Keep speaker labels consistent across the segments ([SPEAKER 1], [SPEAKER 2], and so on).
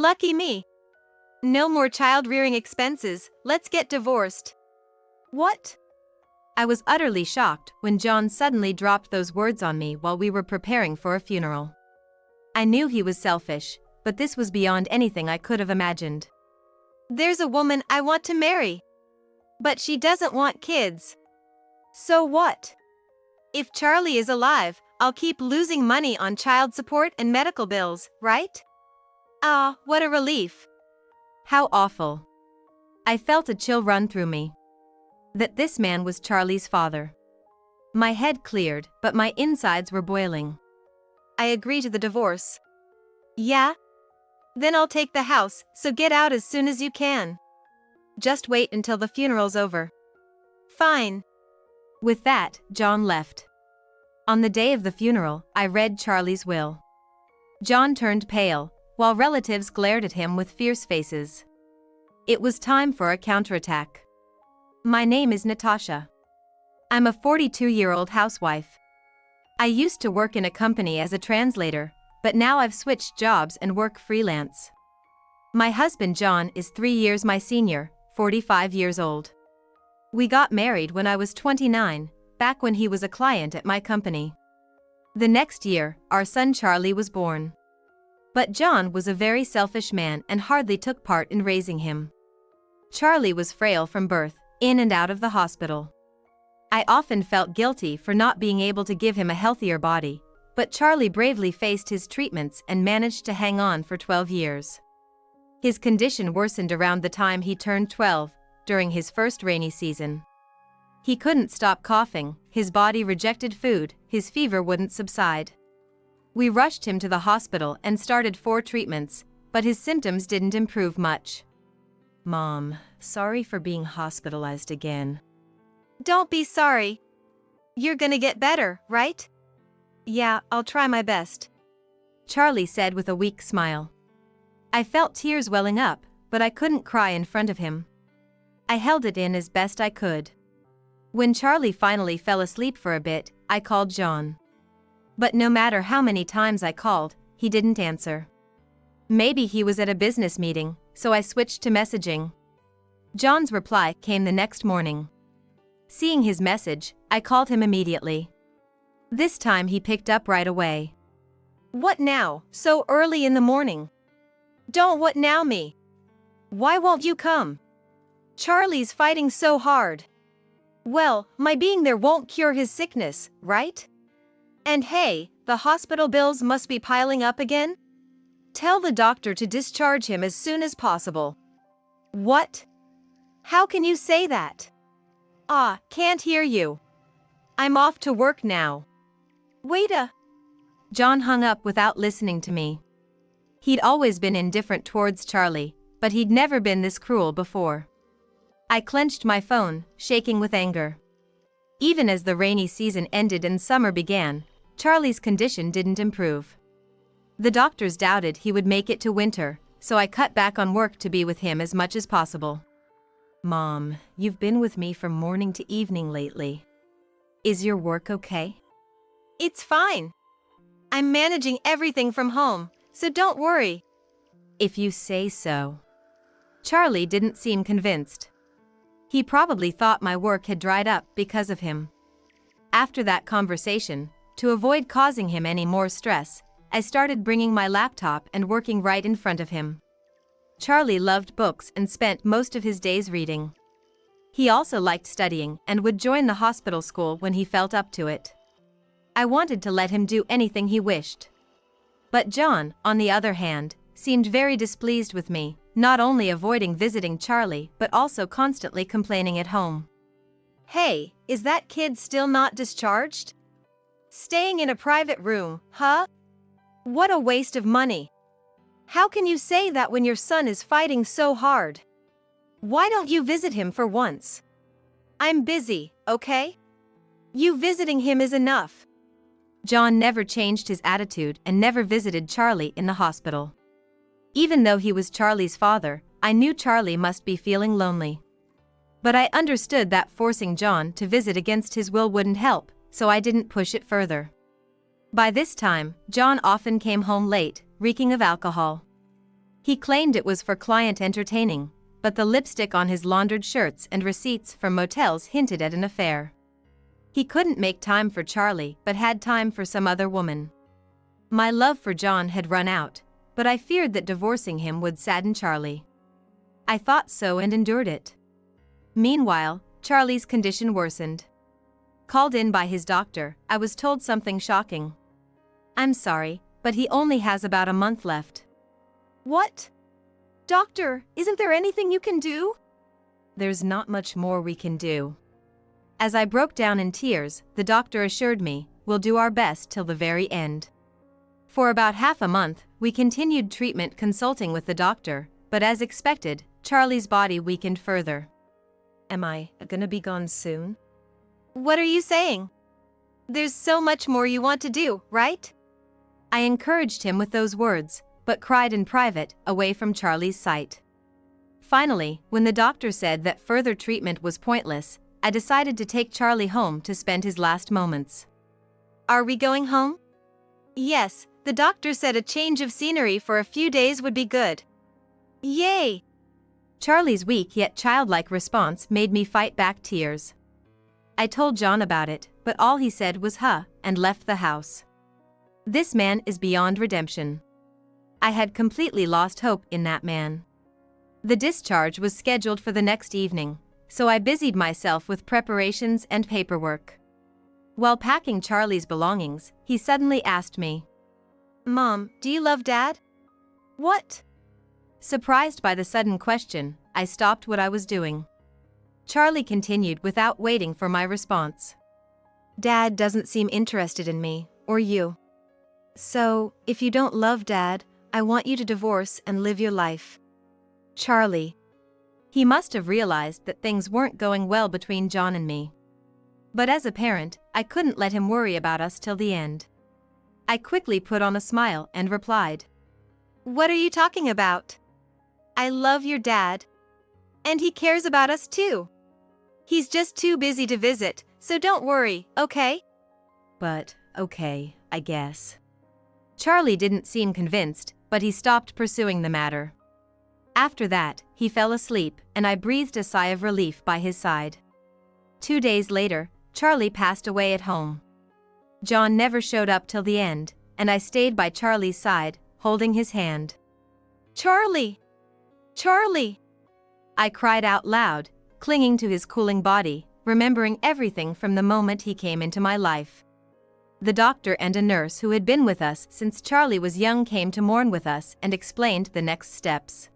[SPEAKER 1] Lucky me. No more child-rearing expenses, let's get divorced. What? I was utterly shocked when John suddenly dropped those words on me while we were preparing for a funeral. I knew he was selfish, but this was beyond anything I could have imagined. There's a woman I want to marry. But she doesn't want kids. So what? If Charlie is alive, I'll keep losing money on child support and medical bills, right? Ah, what a relief. How awful. I felt a chill run through me. That this man was Charlie's father. My head cleared, but my insides were boiling. I agree to the divorce. Yeah? Then I'll take the house, so get out as soon as you can. Just wait until the funeral's over. Fine. With that, John left. On the day of the funeral, I read Charlie's will. John turned pale, while relatives glared at him with fierce faces. It was time for a counterattack. My name is Natasha. I'm a 42-year-old housewife. I used to work in a company as a translator, but now I've switched jobs and work freelance. My husband John is 3 years my senior, 45 years old. We got married when I was 29, back when he was a client at my company. The next year, our son Charlie was born. But John was a very selfish man and hardly took part in raising him. Charlie was frail from birth, in and out of the hospital. I often felt guilty for not being able to give him a healthier body, but Charlie bravely faced his treatments and managed to hang on for 12 years. His condition worsened around the time he turned 12, during his first rainy season. He couldn't stop coughing, his body rejected food, his fever wouldn't subside. We rushed him to the hospital and started 4 treatments, but his symptoms didn't improve much. Mom, sorry for being hospitalized again. Don't be sorry. You're gonna get better, right? Yeah, I'll try my best. Charlie said with a weak smile. I felt tears welling up, but I couldn't cry in front of him. I held it in as best I could. When Charlie finally fell asleep for a bit, I called John. But no matter how many times I called, he didn't answer. Maybe he was at a business meeting, so I switched to messaging. John's reply came the next morning. Seeing his message, I called him immediately. This time he picked up right away. What now, so early in the morning? Don't what now me? Why won't you come? Charlie's fighting so hard. Well, my being there won't cure his sickness, right? And hey, the hospital bills must be piling up again? Tell the doctor to discharge him as soon as possible. What? How can you say that? Ah, can't hear you. I'm off to work now. Wait a... John hung up without listening to me. He'd always been indifferent towards Charlie, but he'd never been this cruel before. I clenched my phone, shaking with anger. Even as the rainy season ended and summer began, Charlie's condition didn't improve. The doctors doubted he would make it to winter, so I cut back on work to be with him as much as possible. Mom, you've been with me from morning to evening lately. Is your work okay? It's fine. I'm managing everything from home, so don't worry. If you say so. Charlie didn't seem convinced. He probably thought my work had dried up because of him. After that conversation, to avoid causing him any more stress, I started bringing my laptop and working right in front of him. Charlie loved books and spent most of his days reading. He also liked studying and would join the hospital school when he felt up to it. I wanted to let him do anything he wished. But John, on the other hand, seemed very displeased with me, not only avoiding visiting Charlie but also constantly complaining at home. Hey, is that kid still not discharged? Staying in a private room, huh? What a waste of money. How can you say that when your son is fighting so hard? Why don't you visit him for once? I'm busy, okay? You visiting him is enough. John never changed his attitude and never visited Charlie in the hospital. Even though he was Charlie's father, I knew Charlie must be feeling lonely. But I understood that forcing John to visit against his will wouldn't help, so I didn't push it further. By this time, John often came home late, reeking of alcohol. He claimed it was for client entertaining, but the lipstick on his laundered shirts and receipts from motels hinted at an affair. He couldn't make time for Charlie but had time for some other woman. My love for John had run out, but I feared that divorcing him would sadden Charlie. I thought so and endured it. Meanwhile, Charlie's condition worsened. Called in by his doctor, I was told something shocking. "I'm sorry, but he only has about a month left."
[SPEAKER 2] What? Doctor, isn't there anything you can do?
[SPEAKER 1] "There's not much more we can do." As I broke down in tears, the doctor assured me, "We'll do our best till the very end." For about half a month, we continued treatment consulting with the doctor, but as expected, Charlie's body weakened further. "Am I gonna be gone soon?"
[SPEAKER 2] What are you saying? There's so much more you want to do, right?
[SPEAKER 1] I encouraged him with those words, but cried in private, away from Charlie's sight. Finally, when the doctor said that further treatment was pointless, I decided to take Charlie home to spend his last moments.
[SPEAKER 2] Are we going home? Yes, the doctor said a change of scenery for a few days would be good. Yay!
[SPEAKER 1] Charlie's weak yet childlike response made me fight back tears. I told John about it, but all he said was "huh," and left the house. This man is beyond redemption. I had completely lost hope in that man. The discharge was scheduled for the next evening, so I busied myself with preparations and paperwork. While packing Charlie's belongings, he suddenly asked me,
[SPEAKER 2] "Mom, do you love Dad?" What?
[SPEAKER 1] Surprised by the sudden question, I stopped what I was doing. Charlie continued without waiting for my response.
[SPEAKER 2] "Dad doesn't seem interested in me, or you. So, if you don't love Dad, I want you to divorce and live your life."
[SPEAKER 1] Charlie. He must have realized that things weren't going well between John and me. But as a parent, I couldn't let him worry about us till the end. I quickly put on a smile and replied,
[SPEAKER 2] "What are you talking about? I love your dad. And he cares about us too. He's just too busy to visit, so don't worry, okay?"
[SPEAKER 1] "But, okay, I guess." Charlie didn't seem convinced, but he stopped pursuing the matter. After that, he fell asleep, and I breathed a sigh of relief by his side. 2 days later, Charlie passed away at home. John never showed up till the end, and I stayed by Charlie's side, holding his hand.
[SPEAKER 2] "Charlie! Charlie!"
[SPEAKER 1] I cried out loud, clinging to his cooling body, remembering everything from the moment he came into my life. The doctor and a nurse who had been with us since Charlie was young came to mourn with us and explained the next steps.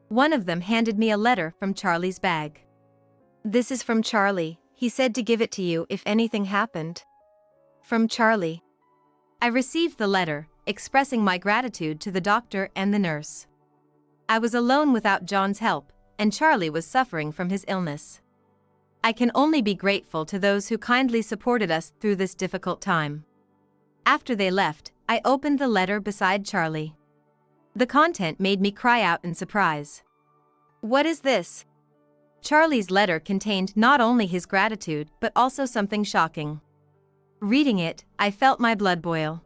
[SPEAKER 1] One of them handed me a letter from Charlie's bag.
[SPEAKER 2] "This is from Charlie. He said to give it to you if anything happened." From Charlie.
[SPEAKER 1] I received the letter, expressing my gratitude to the doctor and the nurse. I was alone without John's help, and Charlie was suffering from his illness. I can only be grateful to those who kindly supported us through this difficult time. After they left, I opened the letter beside Charlie. The content made me cry out in surprise.
[SPEAKER 2] "What is this?"
[SPEAKER 1] Charlie's letter contained not only his gratitude but also something shocking. Reading it, I felt my blood boil.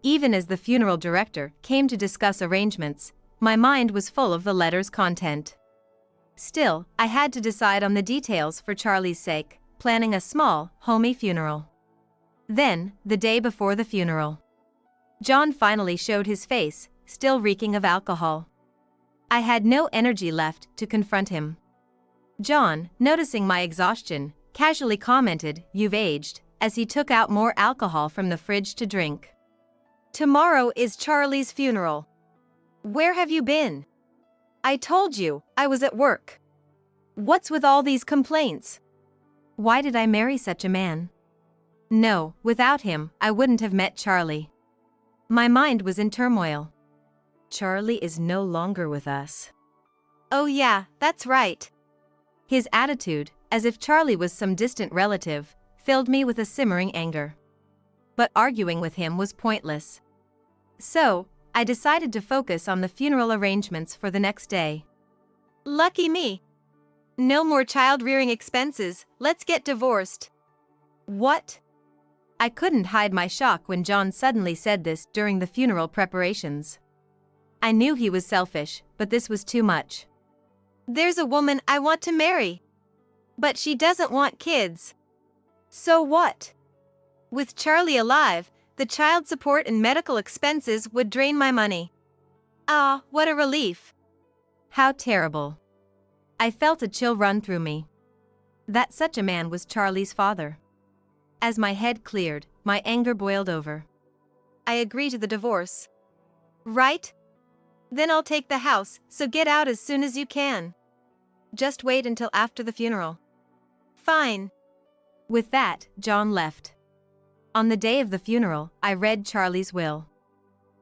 [SPEAKER 1] Even as the funeral director came to discuss arrangements, my mind was full of the letter's content. Still, I had to decide on the details for Charlie's sake, planning a small, homey funeral. Then, the day before the funeral, John finally showed his face, still reeking of alcohol. I had no energy left to confront him. John, noticing my exhaustion, casually commented, "You've aged," as he took out more alcohol from the fridge to drink.
[SPEAKER 2] "Tomorrow is Charlie's funeral. Where have you been? I told you, I was at work. What's with all these complaints?"
[SPEAKER 1] Why did I marry such a man? No, without him, I wouldn't have met Charlie. My mind was in turmoil. Charlie is no longer with us.
[SPEAKER 2] "Oh yeah, that's right."
[SPEAKER 1] His attitude, as if Charlie was some distant relative, filled me with a simmering anger. But arguing with him was pointless. So, I decided to focus on the funeral arrangements for the next day.
[SPEAKER 2] "Lucky me. No more child-rearing expenses, let's get divorced."
[SPEAKER 1] What? I couldn't hide my shock when John suddenly said this during the funeral preparations. I knew he was selfish, but this was too much.
[SPEAKER 2] There's a woman I want to marry. But she doesn't want kids. So what? With Charlie alive, the child support and medical expenses would drain my money. Ah, what a relief.
[SPEAKER 1] How terrible. I felt a chill run through me. That such a man was Charlie's father. As my head cleared, my anger boiled over.
[SPEAKER 2] I agree to the divorce. Right? Then I'll take the house, so get out as soon as you can. Just wait until after the funeral. Fine.
[SPEAKER 1] With that, John left. On the day of the funeral, I read Charlie's will.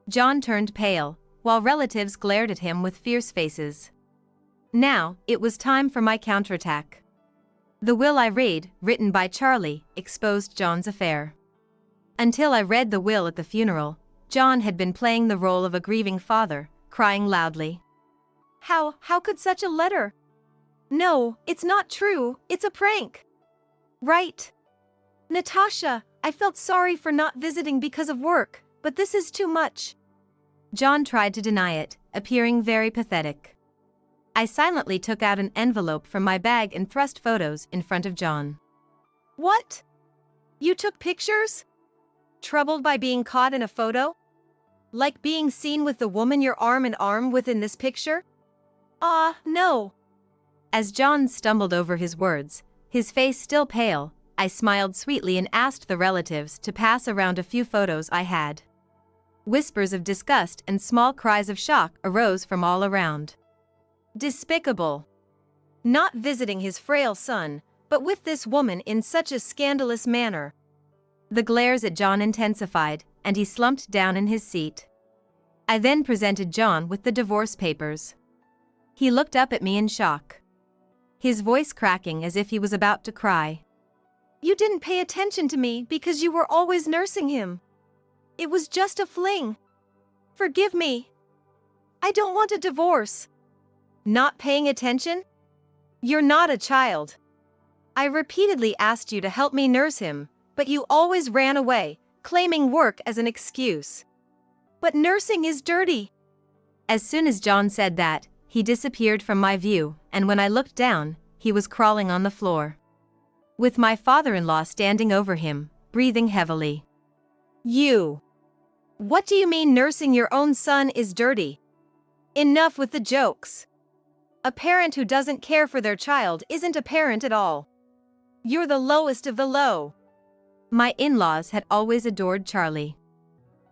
[SPEAKER 1] John turned pale, while relatives glared at him with fierce faces. Now, it was time for my counterattack. The will I read, written by Charlie, exposed John's affair. Until I read the will at the funeral, John had been playing the role of a grieving father, crying loudly.
[SPEAKER 2] How could such a letter? No, it's not true, it's a prank. Right. Natasha, I felt sorry for not visiting because of work, but this is too much.
[SPEAKER 1] John tried to deny it, appearing very pathetic. I silently took out an envelope from my bag and thrust photos in front of John.
[SPEAKER 2] What? You took pictures? Troubled by being caught in a photo? Like being seen with the woman you're arm in arm with in this picture? No.
[SPEAKER 1] As John stumbled over his words, his face still pale, I smiled sweetly and asked the relatives to pass around a few photos I had. Whispers of disgust and small cries of shock arose from all around.
[SPEAKER 2] Despicable. Not visiting his frail son, but with this woman in such a scandalous manner.
[SPEAKER 1] The glares at John intensified, and he slumped down in his seat. I then presented John with the divorce papers. He looked up at me in shock, his voice cracking as if he was about to cry.
[SPEAKER 2] You didn't pay attention to me because you were always nursing him. It was just a fling. Forgive me. I don't want a divorce. Not paying attention? You're not a child. I repeatedly asked you to help me nurse him, but you always ran away, claiming work as an excuse. But nursing is dirty.
[SPEAKER 1] As soon as John said that, he disappeared from my view, and when I looked down, he was crawling on the floor, with my father-in-law standing over him, breathing heavily.
[SPEAKER 2] You. What do you mean nursing your own son is dirty? Enough with the jokes. A parent who doesn't care for their child isn't a parent at all. You're the lowest of the low.
[SPEAKER 1] My in-laws had always adored Charlie.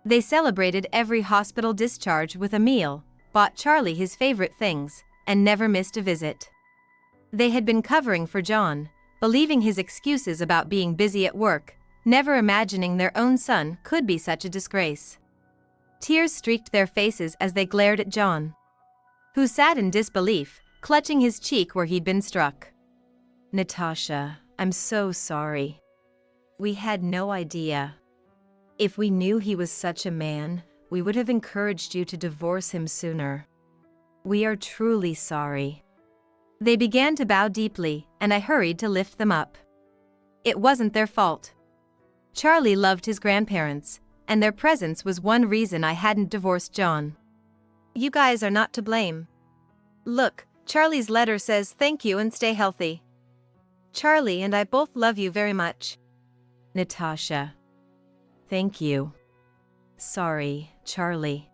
[SPEAKER 1] They celebrated every hospital discharge with a meal, bought Charlie his favorite things, and never missed a visit. They had been covering for John, believing his excuses about being busy at work, never imagining their own son could be such a disgrace. Tears streaked their faces as they glared at John, who sat in disbelief, clutching his cheek where he'd been struck. Natasha, I'm so sorry. We had no idea. If we knew he was such a man, we would have encouraged you to divorce him sooner. We are truly sorry. They began to bow deeply, and I hurried to lift them up. It wasn't their fault. Charlie loved his grandparents, and their presence was one reason I hadn't divorced John.
[SPEAKER 2] You guys are not to blame. Look, Charlie's letter says thank you and stay healthy. Charlie and I both love you very much.
[SPEAKER 1] Natasha. Thank you. Sorry, Charlie.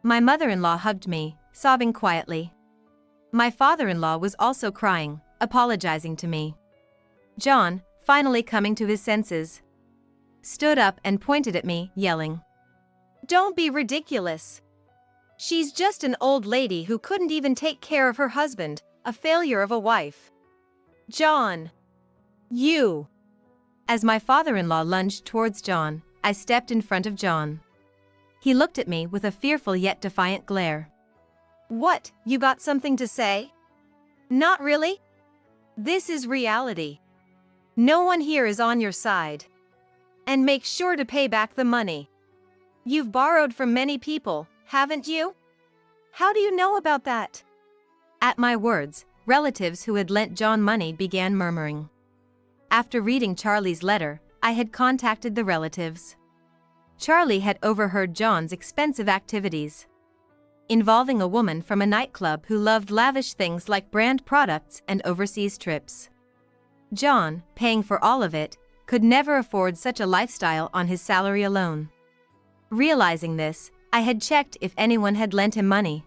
[SPEAKER 1] My mother-in-law hugged me, sobbing quietly. My father-in-law was also crying, apologizing to me. John, finally coming to his senses, stood up and pointed at me, yelling,
[SPEAKER 2] Don't be ridiculous. She's just an old lady who couldn't even take care of her husband, a failure of a wife. John. You.
[SPEAKER 1] As my father-in-law lunged towards John, I stepped in front of John. He looked at me with a fearful yet defiant glare.
[SPEAKER 2] What, you got something to say? Not really? This is reality. No one here is on your side. And make sure to pay back the money. You've borrowed from many people, haven't you? How do you know about that?
[SPEAKER 1] At my words, relatives who had lent John money began murmuring. After reading Charlie's letter, I had contacted the relatives. Charlie had overheard John's expensive activities. involving a woman from a nightclub who loved lavish things like brand products and overseas trips. John, paying for all of it, could never afford such a lifestyle on his salary alone. Realizing this, I had checked if anyone had lent him money.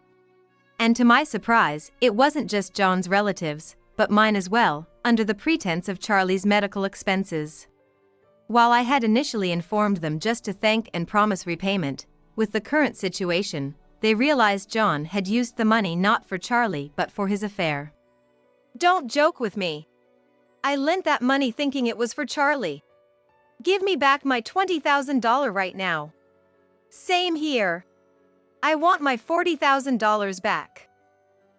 [SPEAKER 1] And to my surprise, it wasn't just John's relatives, but mine as well, under the pretense of Charlie's medical expenses. While I had initially informed them just to thank and promise repayment, with the current situation, they realized John had used the money not for Charlie but for his affair.
[SPEAKER 2] Don't joke with me. I lent that money thinking it was for Charlie. Give me back my $20,000 right now. Same here. I want my $40,000 back.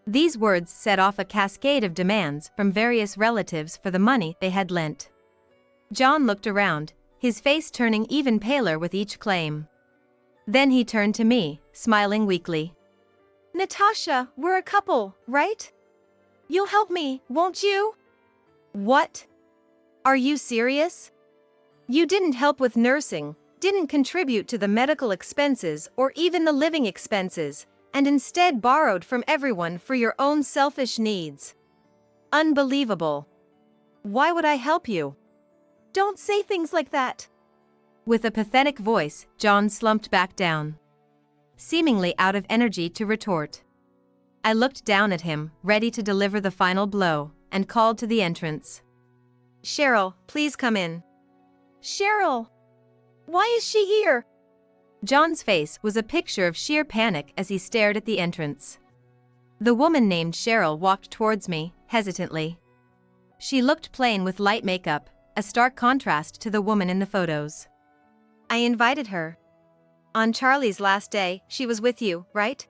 [SPEAKER 1] These words set off a cascade of demands from various relatives for the money they had lent. John looked around, his face turning even paler with each claim. Then he turned to me, smiling weakly.
[SPEAKER 2] Natasha, we're a couple, right? You'll help me, won't you? What? Are you serious? You didn't help with nursing, didn't contribute to the medical expenses or even the living expenses, and instead borrowed from everyone for your own selfish needs. Unbelievable. Why would I help you? Don't say things like that.
[SPEAKER 1] With a pathetic voice, John slumped back down, seemingly out of energy to retort. I looked down at him, ready to deliver the final blow, and called to the entrance.
[SPEAKER 2] Cheryl, please come in. Cheryl! Why is she here?
[SPEAKER 1] John's face was a picture of sheer panic as he stared at the entrance. The woman named Cheryl walked towards me, hesitantly. She looked plain with light makeup, a stark contrast to the woman in the photos.
[SPEAKER 2] I invited her. On Charlie's last day, she was with you, right?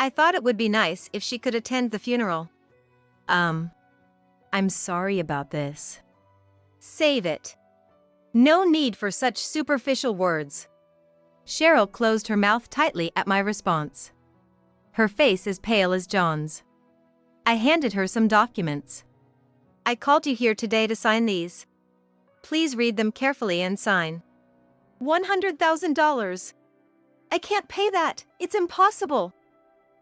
[SPEAKER 2] I thought it would be nice if she could attend the funeral.
[SPEAKER 1] I'm sorry about this.
[SPEAKER 2] Save it. No need for such superficial words.
[SPEAKER 1] Cheryl closed her mouth tightly at my response. Her face as pale as John's. I handed her some documents.
[SPEAKER 2] I called you here today to sign these. Please read them carefully and sign. $100,000. I can't pay that, it's impossible.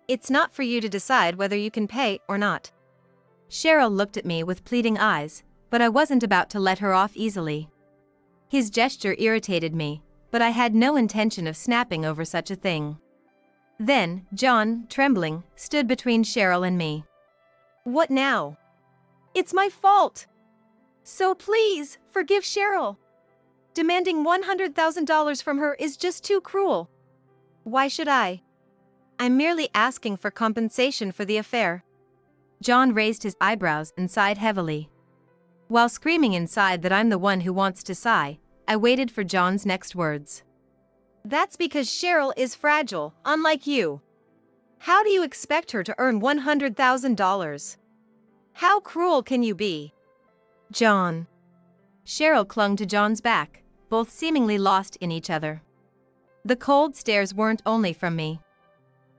[SPEAKER 2] It's not for you to decide whether you can pay or not.
[SPEAKER 1] Cheryl looked at me with pleading eyes, but I wasn't about to let her off easily. His gesture irritated me, but I had no intention of snapping over such a thing. Then, John, trembling, stood between Cheryl and me.
[SPEAKER 2] What now? It's my fault. So please, forgive Cheryl. Demanding $100,000 from her is just too cruel. Why should I? I'm merely asking for compensation for the affair.
[SPEAKER 1] John raised his eyebrows and sighed heavily. While screaming inside that I'm the one who wants to sigh, I waited for John's next words.
[SPEAKER 2] That's because Cheryl is fragile, unlike you. How do you expect her to earn $100,000? How cruel can you be?
[SPEAKER 1] John. Cheryl clung to John's back, both seemingly lost in each other. The cold stares weren't only from me.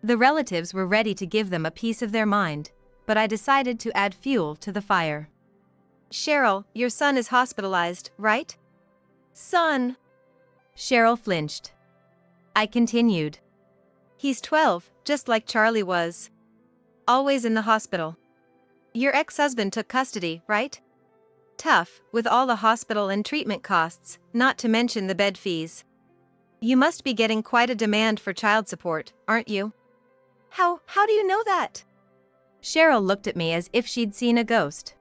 [SPEAKER 1] The relatives were ready to give them a piece of their mind, but I decided to add fuel to the fire.
[SPEAKER 2] Cheryl, your son is hospitalized, right? Son.
[SPEAKER 1] Cheryl flinched. I continued.
[SPEAKER 2] He's 12, just like Charlie was. Always in the hospital. Your ex-husband took custody, right? Tough, with all the hospital and treatment costs, not to mention the bed fees. You must be getting quite a demand for child support, aren't you? How do you know that?
[SPEAKER 1] Cheryl looked at me as if she'd seen a ghost.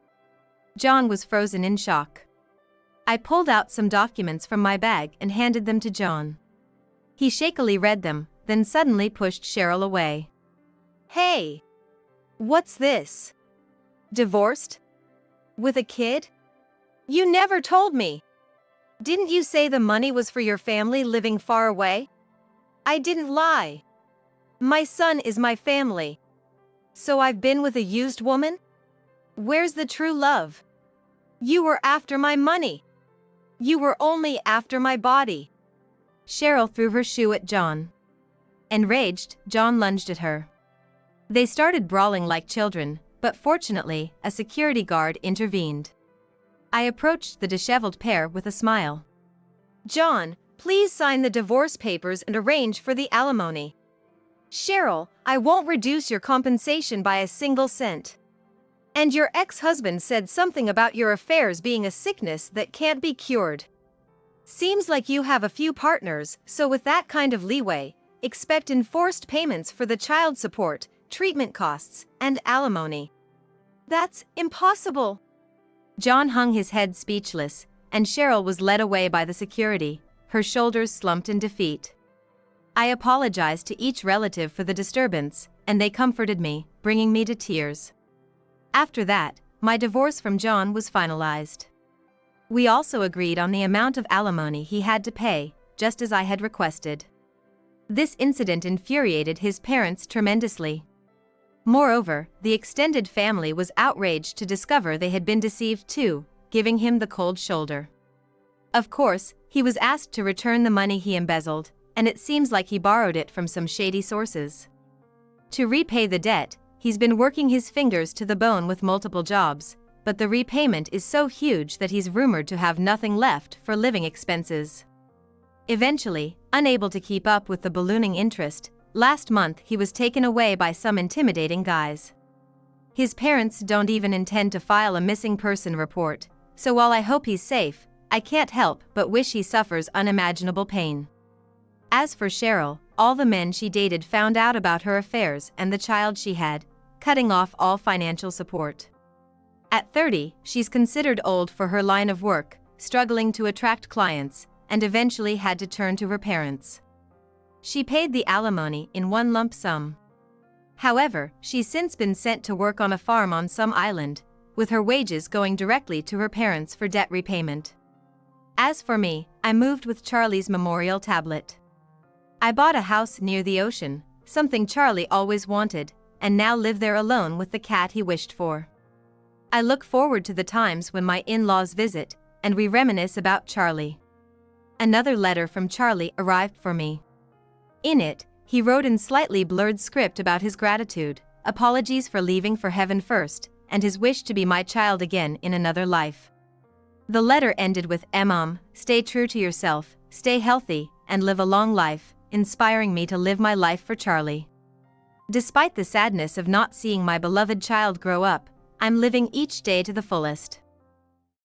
[SPEAKER 1] John was frozen in shock. I pulled out some documents from my bag and handed them to John. He shakily read them, then suddenly pushed Cheryl away.
[SPEAKER 2] Hey! What's this? Divorced? With a kid? You never told me! Didn't you say the money was for your family living far away? I didn't lie. My son is my family. So I've been with a used woman? Where's the true love? You were after my money. You were only after my body.
[SPEAKER 1] Cheryl threw her shoe at John. Enraged, John lunged at her. They started brawling like children, but fortunately, a security guard intervened. I approached the disheveled pair with a smile.
[SPEAKER 2] John, please sign the divorce papers and arrange for the alimony. Cheryl, I won't reduce your compensation by a single cent. And your ex-husband said something about your affairs being a sickness that can't be cured. Seems like you have a few partners, so with that kind of leeway, expect enforced payments for the child support, treatment costs, and alimony. That's impossible.
[SPEAKER 1] John hung his head speechless, and Cheryl was led away by the security, her shoulders slumped in defeat. I apologized to each relative for the disturbance, and they comforted me, bringing me to tears. After that, my divorce from John was finalized. We also agreed on the amount of alimony he had to pay, just as I had requested. This incident infuriated his parents tremendously. Moreover, the extended family was outraged to discover they had been deceived too, giving him the cold shoulder. Of course, he was asked to return the money he embezzled, and it seems like he borrowed it from some shady sources. To repay the debt, he's been working his fingers to the bone with multiple jobs, but the repayment is so huge that he's rumored to have nothing left for living expenses. Eventually, unable to keep up with the ballooning interest, last month he was taken away by some intimidating guys. His parents don't even intend to file a missing person report, so while I hope he's safe, I can't help but wish he suffers unimaginable pain. As for Cheryl, all the men she dated found out about her affairs and the child she had, cutting off all financial support. At 30, she's considered old for her line of work, struggling to attract clients, and eventually had to turn to her parents. She paid the alimony in one lump sum. However, she's since been sent to work on a farm on some island, with her wages going directly to her parents for debt repayment. As for me, I moved with Charlie's memorial tablet. I bought a house near the ocean, something Charlie always wanted, and now live there alone with the cat he wished for. I look forward to the times when my in-laws visit, and we reminisce about Charlie. Another letter from Charlie arrived for me. In it, he wrote in slightly blurred script about his gratitude, apologies for leaving for heaven first, and his wish to be my child again in another life. The letter ended with stay true to yourself, stay healthy, and live a long life, inspiring me to live my life for Charlie. Despite the sadness of not seeing my beloved child grow up, I'm living each day to the fullest.